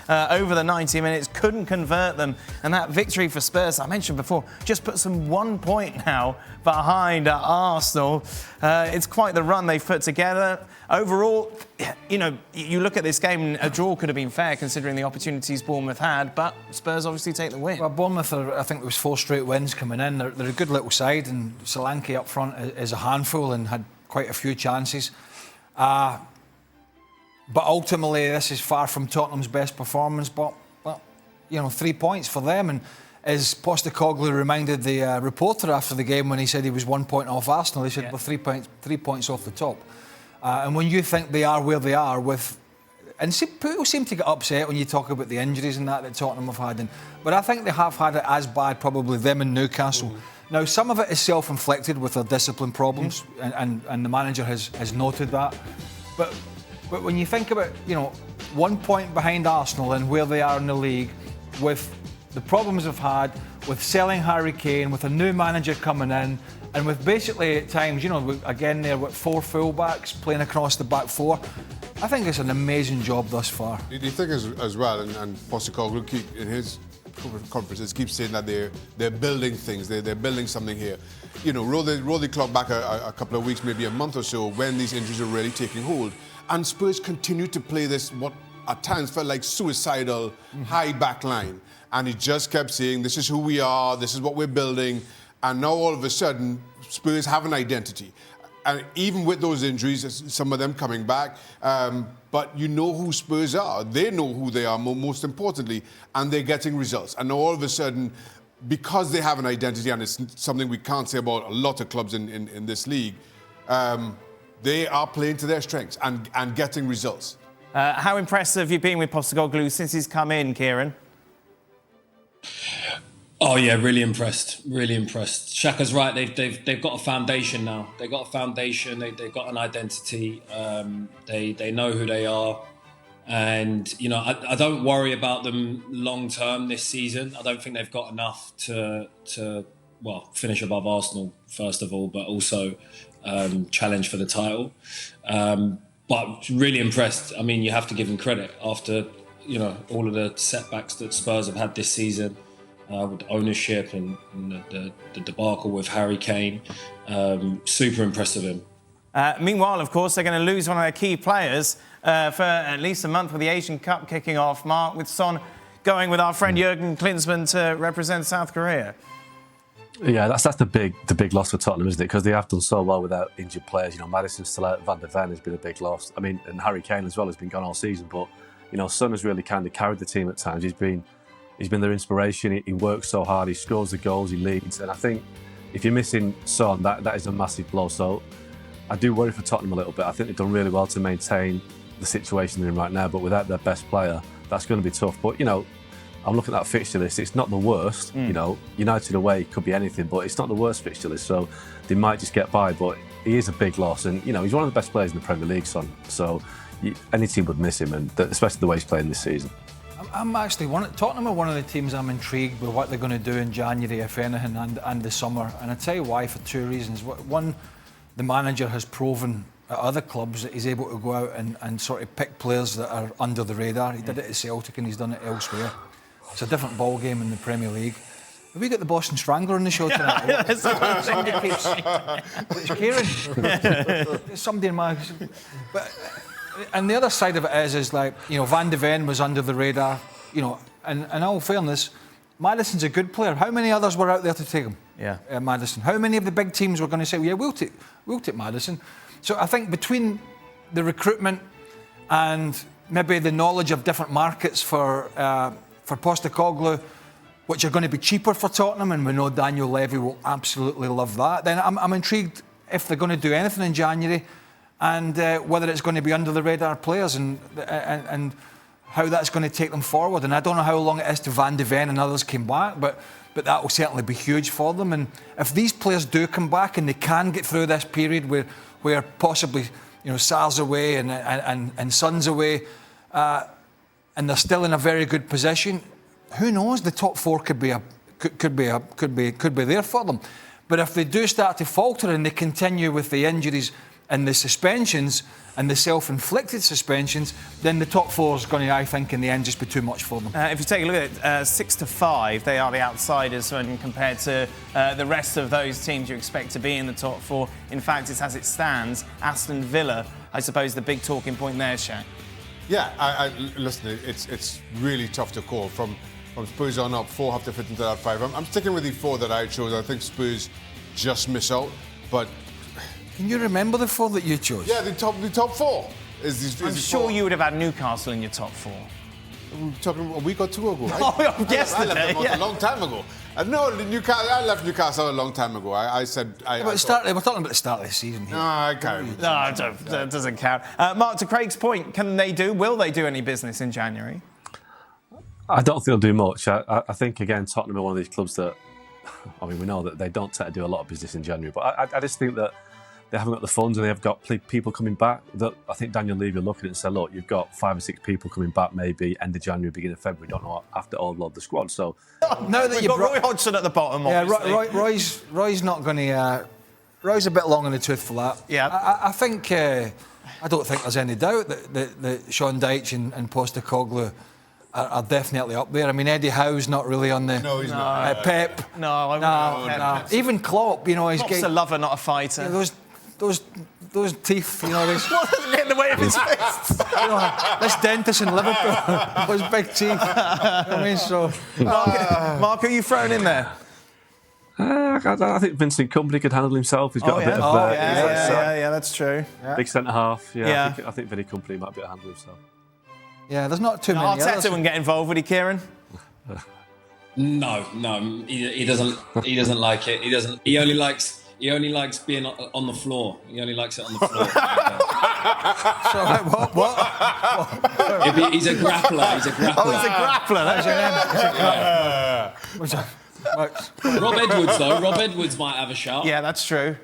over the 90 minutes, couldn't convert them. And that victory for Spurs, I mentioned before, just puts them 1 point now behind Arsenal. It's quite the run they've put together. Overall, you know, you look at this game, a draw could have been fair considering the opportunities Bournemouth had, but Spurs obviously take the win. Well, Bournemouth, I think there was 4 straight wins coming in. They're a good little side, and Solanke up front is a handful and had quite a few chances. But ultimately, this is far from Tottenham's best performance. But you know, 3 points for them. And as Postecoglou reminded the reporter after the game when he said he was 1 point off Arsenal, he said, we're 3 points off the top. And when you think they are where they are and people seem to get upset when you talk about the injuries and that Tottenham have had. But I think they have had it as bad, probably them and Newcastle. Now, some of it is self-inflicted with their discipline problems, and the manager has noted that. But when you think about, you know, 1 point behind Arsenal and where they are in the league, with the problems they've had, with selling Harry Kane, with a new manager coming in, and with basically at times, you know, again there with 4 full-backs playing across the back 4, I think it's an amazing job thus far. Do you think as well, and Postecoglou in his conferences keeps saying that they're building things, they're building something here. You know, roll the clock back a couple of weeks, maybe a month or so, when these injuries are really taking hold, and Spurs continue to play this what at times felt like suicidal high back line, and he just kept saying, this is who we are, this is what we're building. And now all of a sudden, Spurs have an identity. And even with those injuries, some of them coming back, but you know who Spurs are. They know who they are, most importantly, and they're getting results. And now all of a sudden, because they have an identity, and it's something we can't say about a lot of clubs in this league, they are playing to their strengths and getting results. How impressed have you been with Postecoglou since he's come in, Kieran? Oh yeah, really impressed. Really impressed. Shaka's right. They've got a foundation now. They've got a foundation. They've got an identity. They know who they are, and you know I don't worry about them long term this season. I don't think they've got enough to finish above Arsenal first of all, but also challenge for the title. But really impressed. I mean, you have to give them credit after all of the setbacks that Spurs have had this season. With ownership and the debacle with Harry Kane. Super impressed with him. Meanwhile, of course, they're going to lose one of their key players for at least a month with the Asian Cup kicking off. Mark, with Son going with our friend Jurgen Klinsmann to represent South Korea. Yeah, that's the big loss for Tottenham, isn't it? Because they have done so well without injured players. You know, Maddison's still out, Van der Ven has been a big loss. I mean, and Harry Kane as well has been gone all season. But, you know, Son has really kind of carried the team at times. He's been their inspiration. He works so hard. He scores the goals. He leads. And I think if you're missing Son, that is a massive blow. So I do worry for Tottenham a little bit. I think they've done really well to maintain the situation they're in right now. But without their best player, that's going to be tough. But, you know, I'm looking at that fixture list. It's not the worst. You know, United away could be anything, but it's not the worst fixture list. So they might just get by. But he is a big loss. And, you know, he's one of the best players in the Premier League, Son. So any team would miss him, and especially the way he's playing this season. I'm actually Tottenham are one of the teams I'm intrigued with what they're going to do in January, if anything, and the summer. And I'll tell you why, for 2 reasons. One, the manager has proven at other clubs that he's able to go out and sort of pick players that are under the radar. He did it at Celtic and he's done it elsewhere. It's a different ball game in the Premier League. Have we got the Boston Strangler on the show tonight? Somebody keeps... It's Kieran. Somebody in my... And the other side of it is like, you know, Van de Ven was under the radar, you know, and in all fairness, Maddison's a good player. How many others were out there to take him? Yeah. Maddison. How many of the big teams were going to say, yeah, we'll take Maddison? So I think between the recruitment and maybe the knowledge of different markets for Postecoglou, which are going to be cheaper for Tottenham, and we know Daniel Levy will absolutely love that, then I'm intrigued if they're going to do anything in January, and whether it's going to be under the radar players and how that's going to take them forward. And I don't know how long it is till Van de Ven and others came back, but that will certainly be huge for them. And if these players do come back and they can get through this period where possibly, you know, Sarr's away and Son's away, and they're still in a very good position, who knows? The top 4 could be there for them. But if they do start to falter and they continue with the injuries and the suspensions and the self-inflicted suspensions, then the top four is going to, I think, in the end, just be too much for them. If you take a look at it, 6 to 5, they are the outsiders when compared to the rest of those teams you expect to be in the top four. In fact, it's as it stands, Aston Villa, I suppose, the big talking point there, Shaq. Yeah, listen, it's really tough to call. From Spurs on up, 4 have to fit into that 5. I'm sticking with the 4 that I chose. I think Spurs just miss out, but... Can you remember the 4 that you chose? Yeah, the top 4. I'm sure you would have had Newcastle in your top 4. We're talking a week or 2 ago. Oh, yesterday. I left them a long time ago. No, I left Newcastle a long time ago. I said... We're talking about the start of the season here. No, I can't. No, that doesn't count. Mark, to Craig's point, will they do any business in January? I don't think they'll do much. I think, again, Tottenham are one of these clubs that, I mean, we know that they don't tend to do a lot of business in January, but I just think that they haven't got the funds and they've got people coming back. That I think Daniel Levy will look at it and say, look, you've got 5 or 6 people coming back maybe end of January, beginning of February, don't know after all load the squad. So now that you've got Roy Hodgson at the bottom, obviously. Roy's not going to... Roy's a bit long in the tooth for that. Yeah. I think... I don't think there's any doubt that Sean Dyche and Postecoglou are definitely up there. I mean, Eddie Howe's not really on the... No, he's not. Pep. No. Even Klopp, you know... Klopp's a lover, not a fighter. Yeah, those teeth, you know... What get in the way of his fists? You know, this dentist in Liverpool, those big teeth. I mean, so... Mark, who are you throwing in there? I think Vincent Kompany could handle himself. He's got a bit of... That's true. Big centre-half. Yeah. I think Vinny Kompany might be able to handle himself. Yeah, there's not too many others. Arteta wouldn't get involved, would he, Kieran? No, he doesn't. He doesn't like it. He only likes being on the floor. He only likes it on the floor. So what? He's a grappler. He's a grappler. Oh, he's a grappler. That's your name. Rob Edwards, though. Rob Edwards might have a shout. Yeah, that's true.